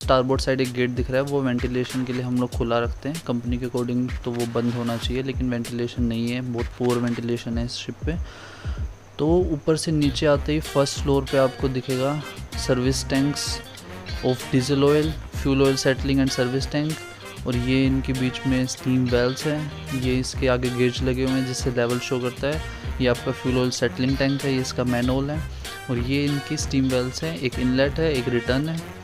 Starboard side एक gate दिख रहा है, वो वेंटिलेशन के लिए हम लोग खुला रखते हैं कंपनी के अकॉर्डिंग, तो वो बंद होना चाहिए, लेकिन वेंटिलेशन नहीं है, बहुत पुअर वेंटिलेशन है इस शिप पे। तो ऊपर से नीचे आते ही फर्स्ट फ्लोर पे आपको दिखेगा service tanks of diesel oil, fuel oil settling and service tank, और ये इनके बीच में स्टीम वेल्स हैं। ये इसके आगे गेज लगे हुए हैं जिससे लेवल शो करता है। ये आपका फ्यूल ऑयल सेटलिंग टैंक है, ये इसका मैनुअल है, और ये इनकी स्टीम वेल्स हैं। एक इनलेट है, एक रिटर्न है।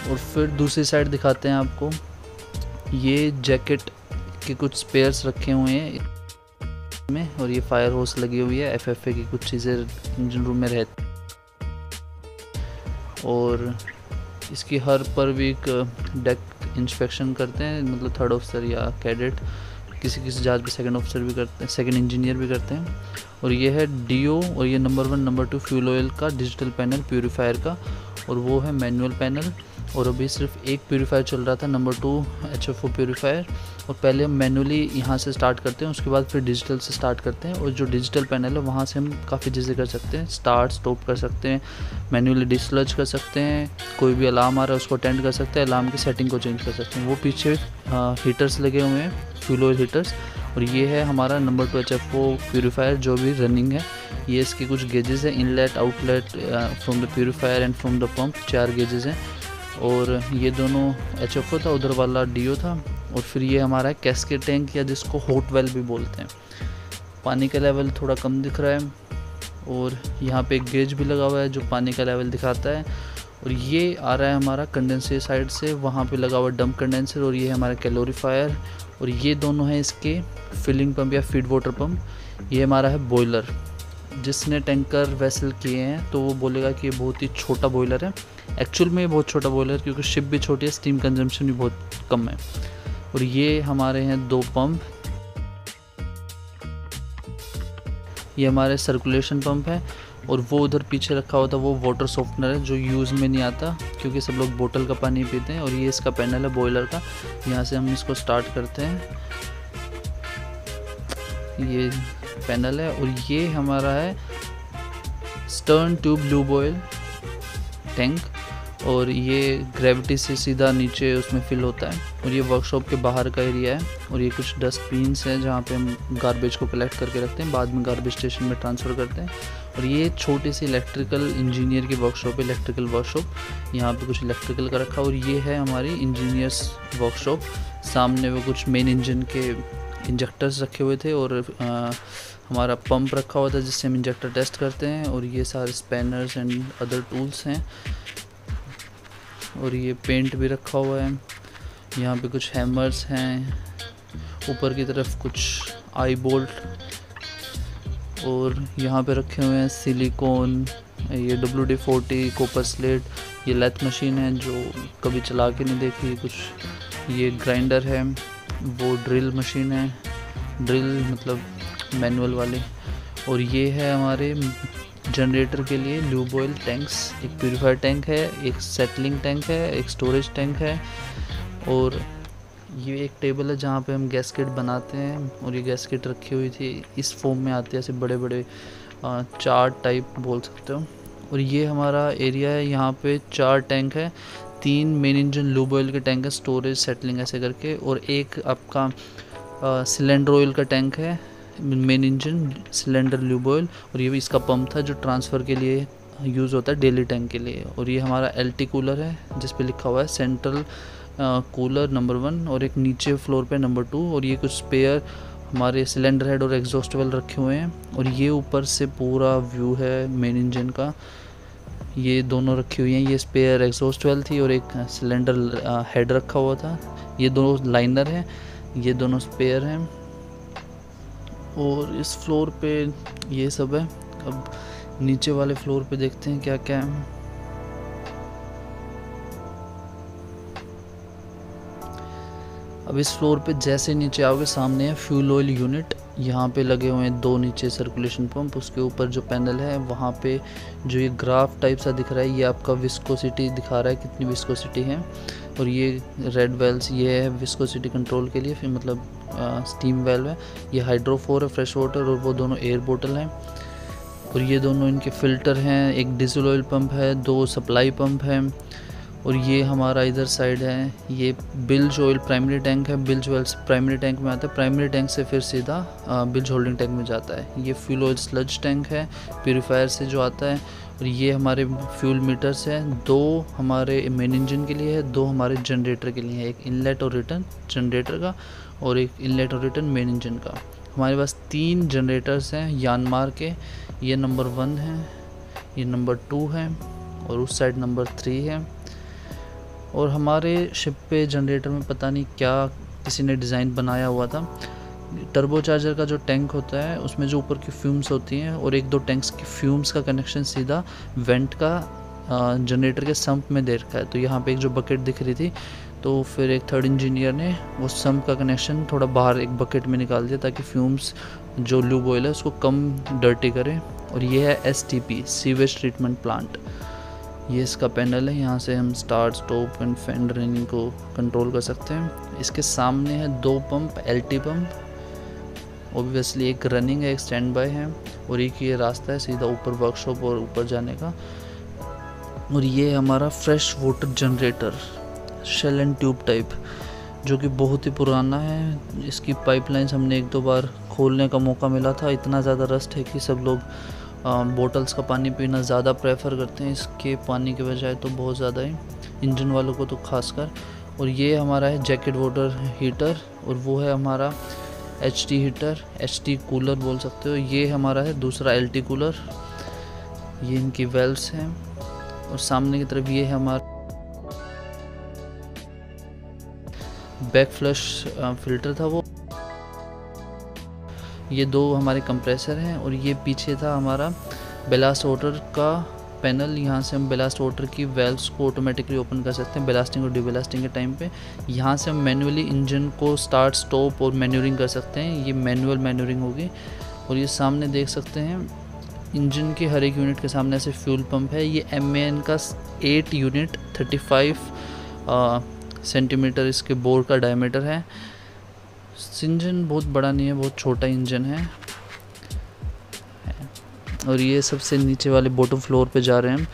और फिर दूसरी साइड दिखाते हैं आपको, ये जैकेट के कुछ स्पेयर्स रखे हुए हैं में, और ये फायर होस लगी हुई है। FFA की कुछ चीज़ें इंजन रूम में रहती, और इसकी हर पर वीक डेक इंस्पेक्शन करते हैं, मतलब थर्ड ऑफिसर या कैडेट, किसी किसी जहाज पे सेकंड ऑफिसर भी करते हैं, सेकंड इंजीनियर भी करते हैं। और ये है DO, और ये नंबर 1 नंबर 2 फ्यूल ऑयल का डिजिटल पैनल प्यूरीफायर का, और वो है मैनुअल पैनल। और अभी सिर्फ एक प्यूरीफायर चल रहा था, नंबर 2 HFO प्यूरीफायर, और पहले हम मैनुअली यहाँ से स्टार्ट करते हैं, उसके बाद फिर डिजिटल से स्टार्ट करते हैं। और जो डिजिटल पैनल है वहाँ से हम काफ़ी चीज़ें कर सकते हैं, स्टार्ट स्टॉप कर सकते हैं, मैनुअली डिस्लज कर सकते हैं, कोई भी अलार्म आ रहा है उसको अटेंड कर सकते हैं, अलार्म की सेटिंग को चेंज कर सकते हैं। वो पीछे हीटर्स लगे हुए हैं, फ्यूल ऑयल हीटर्स। और ये है हमारा नंबर 2 HFO प्यूरीफायर जो भी रनिंग है। ये इसके कुछ गेजेस हैं, inlet outlet from the purifier and from the pump, 4 gauges हैं। और ये दोनों HFO था, उधर वाला DO था। और फिर ये हमारा कैस्केड टैंक, या जिसको हॉट वेल भी बोलते हैं। पानी का लेवल थोड़ा कम दिख रहा है, और यहाँ पे एक गेज भी लगा हुआ है जो पानी का लेवल दिखाता है। और ये आ रहा है हमारा कंडेंसर साइड से, वहाँ पे लगा हुआ डंप कंडेंसर, और ये है हमारा कैलोरीफायर। और ये दोनों हैं इसके फिलिंग पंप या फीड वाटर पंप। ये हमारा है बॉयलर। जिसने टैंकर वेसल किए हैं तो वो बोलेगा कि ये बहुत ही छोटा बॉयलर है। एक्चुअल में ये बहुत छोटा बॉयलर है, क्योंकि शिप भी छोटी है, स्टीम कंजम्पशन भी बहुत कम है। और ये हमारे हैं 2 पंप। ये हमारे सर्कुलेशन पंप है, और वो उधर पीछे रखा हुआ था वो वाटर सॉफ्टनर है जो यूज़ में नहीं आता, क्योंकि सब लोग बोतल का पानी पीते हैं। और ये इसका पैनल है बॉयलर का। यहाँ से हम इसको स्टार्ट करते हैं, ये पैनल है। और ये हमारा है stern tube lube oil tank, और ये ग्रेविटी से सीधा नीचे उसमें फिल होता है। और ये वर्कशॉप के बाहर का एरिया है। और ये कुछ डस्टबिन्स हैं जहाँ पे हम गार्बेज को कलेक्ट करके रखते हैं, बाद में गार्बेज स्टेशन में ट्रांसफ़र करते हैं। और ये छोटी सी इलेक्ट्रिकल इंजीनियर की वर्कशॉप है, इलेक्ट्रिकल वर्कशॉप। यहाँ पे कुछ इलेक्ट्रिकल का रखा। और ये है हमारी इंजीनियर्स वर्कशॉप। सामने वो कुछ मेन इंजन के इंजेक्टर्स रखे हुए थे, और हमारा पंप रखा हुआ था जिससे हम इंजेक्टर टेस्ट करते हैं। और ये सारे स्पैनर्स एंड अदर टूल्स हैं। और ये पेंट भी रखा हुआ है। यहाँ पे कुछ हैमर्स हैं, ऊपर की तरफ कुछ आई बोल्ट, और यहाँ पे रखे हुए हैं सिलिकॉन, ये WD-40 कॉपर स्लेट। ये लेथ मशीन है जो कभी चला के नहीं देखी कुछ। ये ग्राइंडर है, वो ड्रिल मशीन है, ड्रिल मतलब मैनुअल वाली। और ये है हमारे जनरेटर के लिए लूब ऑयल टैंक्स। एक प्यूरीफायर टैंक है, एक सेटलिंग टैंक है, एक स्टोरेज टैंक है। और ये एक टेबल है जहाँ पे हम गैसकेट बनाते हैं, और ये गैसकेट रखी हुई थी, इस फॉर्म में आते हैं, ऐसे बड़े बड़े चार्ट टाइप बोल सकते हो। और ये हमारा एरिया है, यहाँ पे 4 टैंक है, 3 मेन इंजन लूब ऑयल के टैंक है, स्टोरेज सेटलिंग ऐसे करके, और एक आपका सिलेंडर ऑयल का टैंक है, main engine cylinder lube oil. और ये भी इसका पंप था जो ट्रांसफ़र के लिए यूज़ होता है डेली टैंक के लिए। और ये हमारा LT कूलर है जिस पे लिखा हुआ है सेंट्रल कूलर नंबर 1, और एक नीचे फ्लोर पे नंबर 2। और ये कुछ स्पेयर हमारे सिलेंडर हेड और एग्जॉस्ट वेल रखे हुए हैं। और ये ऊपर से पूरा व्यू है मेन इंजन का, ये दोनों रखी हुई हैं। ये स्पेयर एग्जॉस्ट वेल थी और एक सिलेंडर हेड रखा हुआ था। ये दोनों लाइनर हैं, ये दोनों स्पेयर हैं। और इस फ्लोर पे ये सब है। अब नीचे वाले फ्लोर पे देखते हैं क्या क्या है। अब इस फ्लोर पे जैसे नीचे आओगे सामने है फ्यूल ऑयल यूनिट। यहाँ पे लगे हुए हैं 2 नीचे सर्कुलेशन पंप, उसके ऊपर जो पैनल है वहाँ पे जो ये ग्राफ टाइप सा दिख रहा है ये आपका विस्कोसिटी दिखा रहा है, कितनी विस्कोसिटी है। और ये रेड वेल्स ये है विस्कोसिटी कंट्रोल के लिए, फिर मतलब स्टीम वेल्व है। ये हाइड्रोफोर है फ्रेश वाटर, और वो दोनों एयर बोतल हैं। और ये दोनों इनके फ़िल्टर हैं। एक डीजल ऑयल पंप है, 2 सप्लाई पंप हैं। और ये हमारा इधर साइड है, ये बिल्ज ऑयल प्राइमरी टैंक है। बिल्ज ऑयल प्राइमरी टैंक में आता है, प्राइमरी टैंक से फिर सीधा बिल्ज होल्डिंग टैंक में जाता है। ये फ्यूल ऑयल स्लज टैंक है, प्यूरीफायर से जो आता है। और ये हमारे फ्यूल मीटर्स हैं, 2 हमारे मेन इंजन के लिए है, 2 हमारे जनरेटर के लिए है, एक इनलेट और रिटर्न जनरेटर का और एक इनलेट और रिटर्न मेन इंजन का। हमारे पास 3 जनरेटर्स हैं यानमार के, ये नंबर 1 है, ये नंबर 2 है और उस साइड नंबर 3 है। और हमारे शिप पे जनरेटर में पता नहीं क्या किसी ने डिज़ाइन बनाया हुआ था। टर्बोचार्जर का जो टैंक होता है उसमें जो ऊपर की फ्यूम्स होती हैं और 1-2 टैंक्स की फ्यूम्स का कनेक्शन सीधा वेंट का जनरेटर के सम्प में दे रखा है। तो यहाँ पे एक जो बकेट दिख रही थी, तो फिर एक थर्ड इंजीनियर ने वो सम्प का कनेक्शन थोड़ा बाहर एक बकेट में निकाल दिया ताकि फ्यूम्स जो लूब ऑयल है उसको कम डर्टी करे। और ये है STP, सीवेज ट्रीटमेंट प्लांट। ये इसका पैनल है, यहाँ से हम start, stop and fan running को कंट्रोल कर सकते हैं। इसके सामने है 2 पंप, LT पंप। ऑब्वियसली एक रनिंग है, एक स्टैंड बाय है। और एक ये रास्ता है सीधा ऊपर वर्कशॉप और ऊपर जाने का। और ये हमारा fresh water generator, shell and tube type, जो कि बहुत ही पुराना है। इसकी पाइपलाइंस हमने 1-2 बार खोलने का मौका मिला था। इतना ज़्यादा रस्ट है कि सब लोग बोटल्स का पानी पीना ज़्यादा प्रेफर करते हैं इसके पानी के बजाय, तो बहुत ज़्यादा ही इंजन वालों को तो खासकर। और ये हमारा है जैकेट वाटर हीटर, और वो है हमारा HT हीटर, HT कूलर बोल सकते हो। ये हमारा है दूसरा LT कूलर। ये इनकी वेल्व्स हैं। और सामने की तरफ ये है हमारा बैक फ्लश फिल्टर था वो। ये 2 हमारे कंप्रेसर हैं। और ये पीछे था हमारा बेलास्ट वाटर का पैनल। यहाँ से हम बेलास्ट वाटर की वेल्व्स को ऑटोमेटिकली ओपन कर सकते हैं बेलास्टिंग और डिबेलास्टिंग के टाइम पे। यहाँ से हम मैन्युअली इंजन को स्टार्ट, स्टॉप और मैन्यूरिंग कर सकते हैं। ये मैनुअल मैन्यूरिंग होगी। और ये सामने देख सकते हैं इंजन के हर एक यूनिट के सामने ऐसे फ्यूल पंप है। ये MAN का 8 यूनिट 35 सेंटीमीटर इसके बोर का डायमीटर है। इंजन बहुत बड़ा नहीं है, बहुत छोटा इंजन है। और ये सबसे नीचे वाले बॉटम फ्लोर पे जा रहे हैं हम।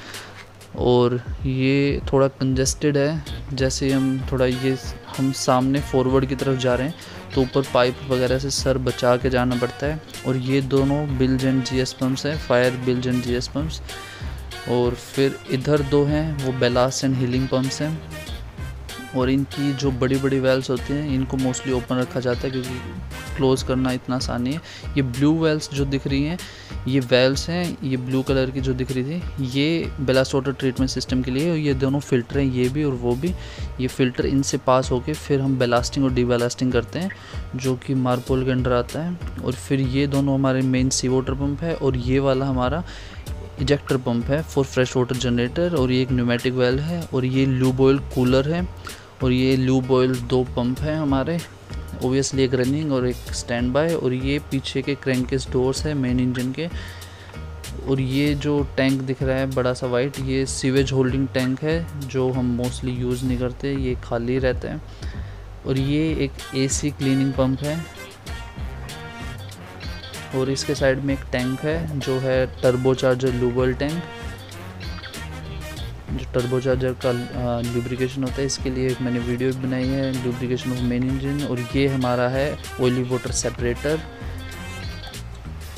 और ये थोड़ा कंजेस्टेड है, जैसे हम सामने फॉरवर्ड की तरफ जा रहे हैं तो ऊपर पाइप वगैरह से सर बचा के जाना पड़ता है। और ये दोनों बिल्ज एंड GS पंप्स हैं, fire builds and GS pumps. और फिर इधर 2 हैं वो बेलास्ट एंड हीलिंग पंप्स हैं। और इनकी जो बड़ी बड़ी वेल्व्स होती हैं इनको मोस्टली ओपन रखा जाता है क्योंकि क्लोज़ करना इतना आसान नहीं है। ये ब्लू वेल्व्स जो दिख रही हैं ये वेल्व्स हैं, ये ब्लू कलर की जो दिख रही थी ये बेलास्ट वाटर ट्रीटमेंट सिस्टम के लिए। और ये दोनों फ़िल्टर हैं, ये भी और वो भी। ये फ़िल्टर इनसे पास होके फिर हम बेलास्टिंग और डिबेलास्टिंग करते हैं जो कि मारपोल के अंडर आता है। और फिर ये दोनों हमारे मेन सी वाटर पंप है। और ये वाला हमारा इजेक्टर पंप है फॉर फ्रेश वाटर जनरेटर। और ये एक न्यूमेटिक वेल्व है। और ये लूब ऑयल कूलर है। और ये लूब ऑयल 2 पंप हैं हमारे, ओबियसली एक रनिंग और एक स्टैंड बाय। और ये पीछे के क्रैंकेस डोर्स है मेन इंजन के। और ये जो टैंक दिख रहा है बड़ा सा वाइट, ये सीवेज होल्डिंग टैंक है जो हम मोस्टली यूज़ नहीं करते, ये खाली रहता है। और ये एक AC क्लीनिंग पंप है। और इसके साइड में एक टैंक है जो है टर्बोचार्जर लूब ऑयल टैंक, जो टर्बोचार्जर का लुब्रिकेशन होता है। इसके लिए मैंने वीडियो बनाई है, लुब्रिकेशन ऑफ मेन इंजन। और ये हमारा है ऑयली वाटर सेपरेटर।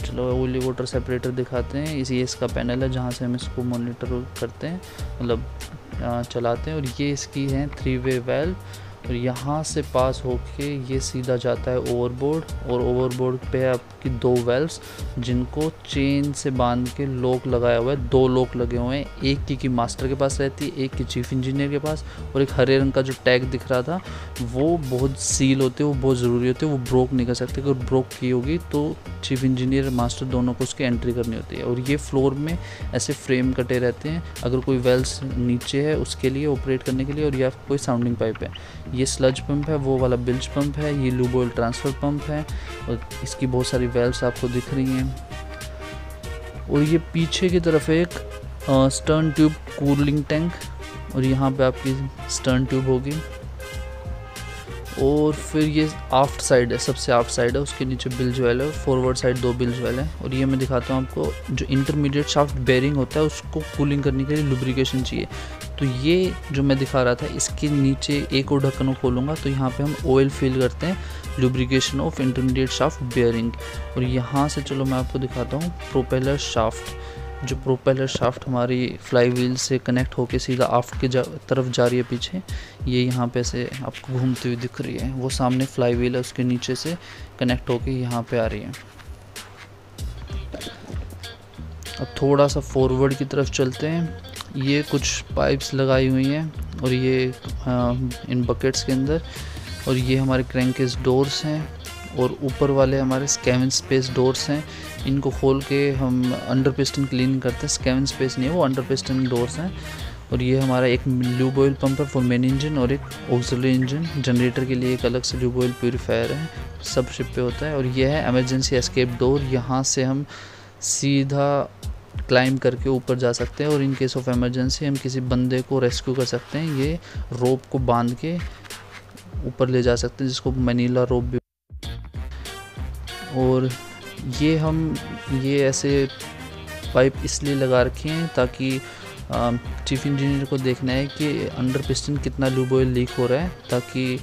चलो ऑयली वाटर सेपरेटर दिखाते हैं। ये इसका पैनल है जहाँ से हम इसको मॉनिटर करते हैं, मतलब चलाते हैं। और ये इसकी है 3-वे वेल्व। और यहाँ से पास होके ये सीधा जाता है ओवरबोर्ड। और ओवरबोर्ड पे है आपकी 2 वेल्व्स जिनको चेन से बांध के लॉक लगाया हुआ है। 2 लॉक लगे हुए हैं, एक की मास्टर के पास रहती है, एक की चीफ इंजीनियर के पास। और एक हरे रंग का जो टैग दिख रहा था वो बहुत सील होते हैं, वो बहुत ज़रूरी होते हैं, वो ब्रोक नहीं कर सकते। अगर ब्रोक की होगी तो चीफ इंजीनियर मास्टर दोनों को उसकी एंट्री करनी होती है। और ये फ्लोर में ऐसे फ्रेम कटे रहते हैं अगर कोई वेल्व्स नीचे है उसके लिए ऑपरेट करने के लिए। और या कोई साउंडिंग पाइप है। ये स्लज पंप है, वो वाला बिल्ज पंप है। ये लूब ऑयल ट्रांसफ़र पंप है। और इसकी बहुत सारी वेल्व्स आपको दिख रही हैं। और ये पीछे की तरफ एक स्टर्न ट्यूब कूलिंग टैंक। और यहाँ पे आपकी स्टर्न ट्यूब होगी। और फिर ये आफ्ट साइड है, सबसे आफ्ट साइड है, उसके नीचे बिल्ज वेल है, फॉरवर्ड साइड 2 बिल्ज वेल है। और ये मैं दिखाता हूँ आपको, जो इंटरमीडिएट शाफ्ट बेयरिंग होता है उसको कूलिंग करने के लिए लुब्रिकेशन चाहिए। तो ये जो मैं दिखा रहा था, इसके नीचे एक और ढक्कन को खोलूँगा तो यहाँ पे हम ऑयल फिल करते हैं, lubrication of intermediate shaft bearing. और यहाँ से चलो मैं आपको दिखाता हूँ प्रोपेलर शाफ्ट। जो प्रोपेलर शाफ्ट हमारी फ्लाई व्हील से कनेक्ट होके सीधा आफ्ट की तरफ जा रही है पीछे, ये यहाँ पे से आपको घूमती हुई दिख रही है, वो सामने फ्लाई व्हील है उसके नीचे से कनेक्ट होके यहाँ पे आ रही है। अब थोड़ा सा फॉरवर्ड की तरफ चलते हैं, ये कुछ पाइप्स लगाई हुई हैं और ये इन बकेट्स के अंदर, और ये हमारे क्रैंकेज डोर्स हैं और ऊपर वाले हमारे स्कैवेन स्पेस डोर्स हैं। इनको खोल के हम अंडर पिस्टन क्लीन करते हैं, स्कैवेन स्पेस नहीं है वो अंडर पिस्टन डोर्स हैं। और ये हमारा एक ल्यूब ऑयल पंप है फॉर मेन इंजन और एक ऑक्सिलरी इंजन, जनरेटर के लिए एक अलग से ल्यूब ऑयल प्यूरीफायर है, सब शिप पे होता है। और ये है इमरजेंसी एस्केप डोर, यहाँ से हम सीधा क्लाइंब करके ऊपर जा सकते हैं और इन केस ऑफ इमरजेंसी हम किसी बंदे को रेस्क्यू कर सकते हैं। ये रोप को बांध के ऊपर ले जा सकते हैं, जिसको मनीला रोप भी। और ये ऐसे पाइप इसलिए लगा रखे हैं ताकि चीफ इंजीनियर को देखना है कि अंडर पिस्टन कितना लूब ऑयल लीक हो रहा है, ताकि